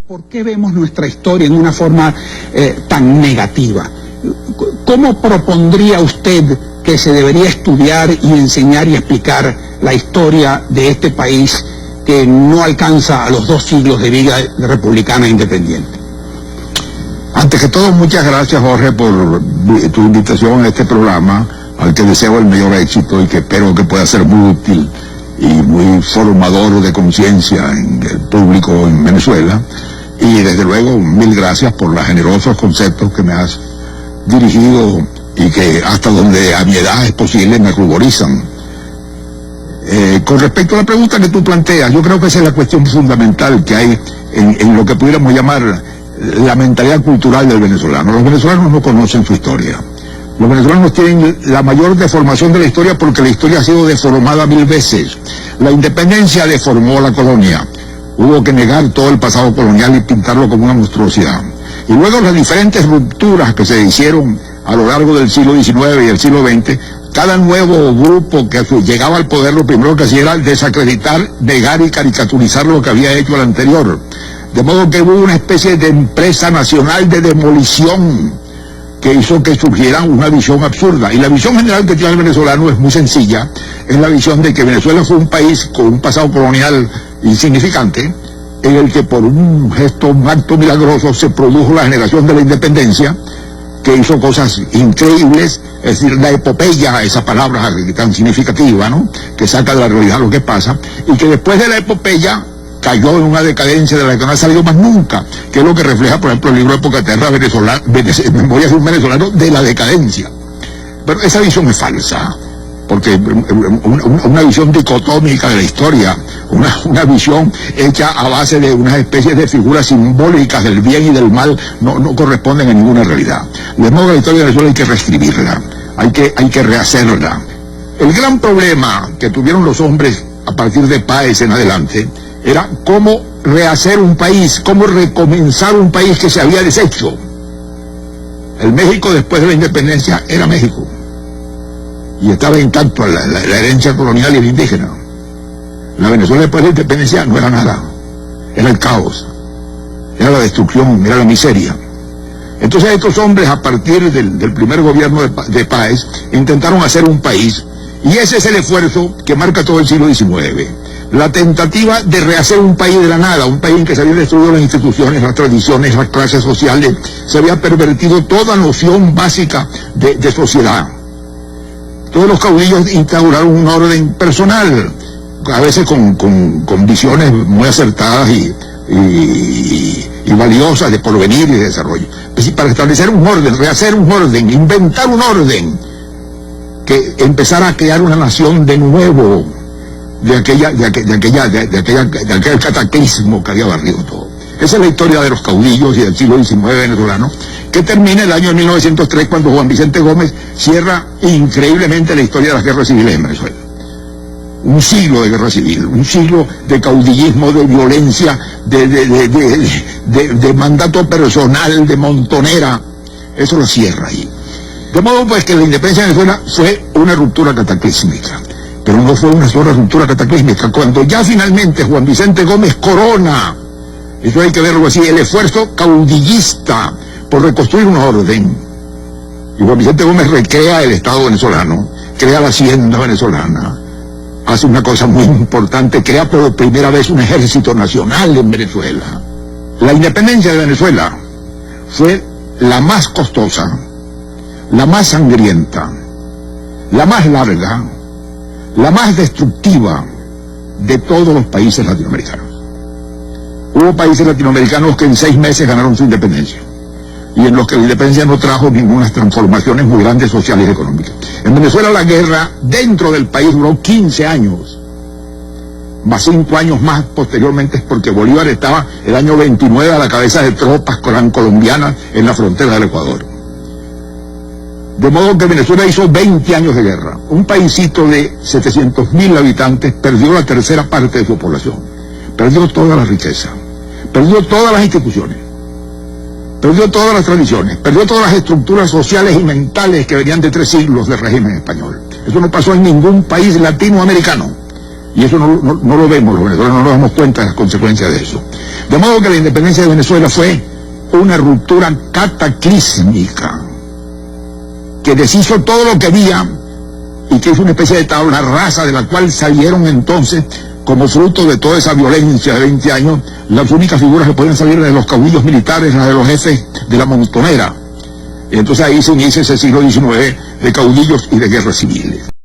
¿Por qué vemos nuestra historia en una forma tan negativa? ¿Cómo propondría usted que se debería estudiar y enseñar y explicar la historia de este país que no alcanza a los 2 siglos de vida republicana e independiente? Antes que todo, muchas gracias, Jorge, por tu invitación a este programa, al que deseo el mayor éxito y que espero que pueda ser muy útil y muy formador de conciencia en el público en Venezuela. Y desde luego, mil gracias por los generosos conceptos que me has dirigido y que hasta donde a mi edad es posible me ruborizan. Con respecto a la pregunta que tú planteas, yo creo que esa es la cuestión fundamental que hay en lo que pudiéramos llamar la mentalidad cultural del venezolano. Los venezolanos no conocen su historia. Los venezolanos tienen la mayor deformación de la historia porque la historia ha sido deformada 1000 veces. La independencia deformó la colonia. Hubo que negar todo el pasado colonial y pintarlo como una monstruosidad. Y luego las diferentes rupturas que se hicieron a lo largo del siglo XIX y el siglo XX, cada nuevo grupo que llegaba al poder lo primero que hacía era desacreditar, negar y caricaturizar lo que había hecho el anterior. De modo que hubo una especie de empresa nacional de demolición que hizo que surgiera una visión absurda. Y la visión general que tiene el venezolano es muy sencilla. Es la visión de que Venezuela fue un país con un pasado colonial insignificante, en el que por un gesto, un acto milagroso, se produjo la generación de la independencia, que hizo cosas increíbles, es decir, la epopeya, esa palabra tan significativa, ¿no?, que saca de la realidad lo que pasa, y que después de la epopeya cayó en una decadencia de la que no ha salido más nunca, que es lo que refleja, por ejemplo, el libro Época Terra, Memorias de un venezolano, de la decadencia. Pero esa visión es falsa, porque una visión dicotómica de la historia, una visión hecha a base de unas especies de figuras simbólicas del bien y del mal, no corresponden a ninguna realidad. De modo que la historia de Venezuela hay que reescribirla, hay que rehacerla. El gran problema que tuvieron los hombres a partir de Páez en adelante era cómo rehacer un país, cómo recomenzar un país que se había deshecho. El México después de la independencia era México, y estaba intacto la herencia colonial y el indígena. La Venezuela después de la independencia no era nada, era el caos, era la destrucción, era la miseria. Entonces estos hombres, a partir del primer gobierno de Páez, intentaron hacer un país, y ese es el esfuerzo que marca todo el siglo XIX. La tentativa de rehacer un país de la nada, un país en que se habían destruido las instituciones, las tradiciones, las clases sociales, se había pervertido toda noción básica de sociedad. Todos los caudillos instauraron un orden personal, a veces con visiones muy acertadas y valiosas de porvenir y de desarrollo. Para establecer un orden, rehacer un orden, inventar un orden que empezara a crear una nación de nuevo, de aquel cataclismo que había barrido todo. Esa es la historia de los caudillos y del siglo XIX venezolano, que termina el año 1903 cuando Juan Vicente Gómez cierra increíblemente la historia de las guerras civiles en Venezuela. Un siglo de guerra civil, un siglo de caudillismo, de violencia, de mandato personal, de montonera. Eso lo cierra ahí. De modo pues que la independencia de Venezuela fue una ruptura cataclísmica. Pero no fue una sola ruptura cataclísmica. Cuando ya finalmente Juan Vicente Gómez corona, eso hay que verlo así, el esfuerzo caudillista por reconstruir un orden. Y Juan Vicente Gómez recrea el Estado venezolano, crea la hacienda venezolana, hace una cosa muy importante, crea por primera vez un ejército nacional en Venezuela. La independencia de Venezuela fue la más costosa, la más sangrienta, la más larga, la más destructiva de todos los países latinoamericanos. Hubo países latinoamericanos que en 6 meses ganaron su independencia, y en los que la independencia no trajo ninguna transformaciones muy grandes sociales y económicas. En Venezuela la guerra dentro del país duró 15 años, más 5 años más posteriormente, porque Bolívar estaba el año 29 a la cabeza de tropas colombianas en la frontera del Ecuador. De modo que Venezuela hizo 20 años de guerra. Un paisito de 700.000 habitantes perdió la tercera parte de su población. Perdió toda la riqueza, perdió todas las instituciones, perdió todas las tradiciones, perdió todas las estructuras sociales y mentales que venían de 3 siglos del régimen español. Eso no pasó en ningún país latinoamericano. Y eso no lo vemos, los venezolanos no nos damos cuenta de las consecuencias de eso. De modo que la independencia de Venezuela fue una ruptura cataclísmica, que deshizo todo lo que había y que es una especie de tabla rasa de la cual salieron entonces, como fruto de toda esa violencia de 20 años, las únicas figuras que podían salir de los caudillos militares, las de los jefes de la montonera. Y entonces ahí se inicia ese siglo XIX de caudillos y de guerras civiles.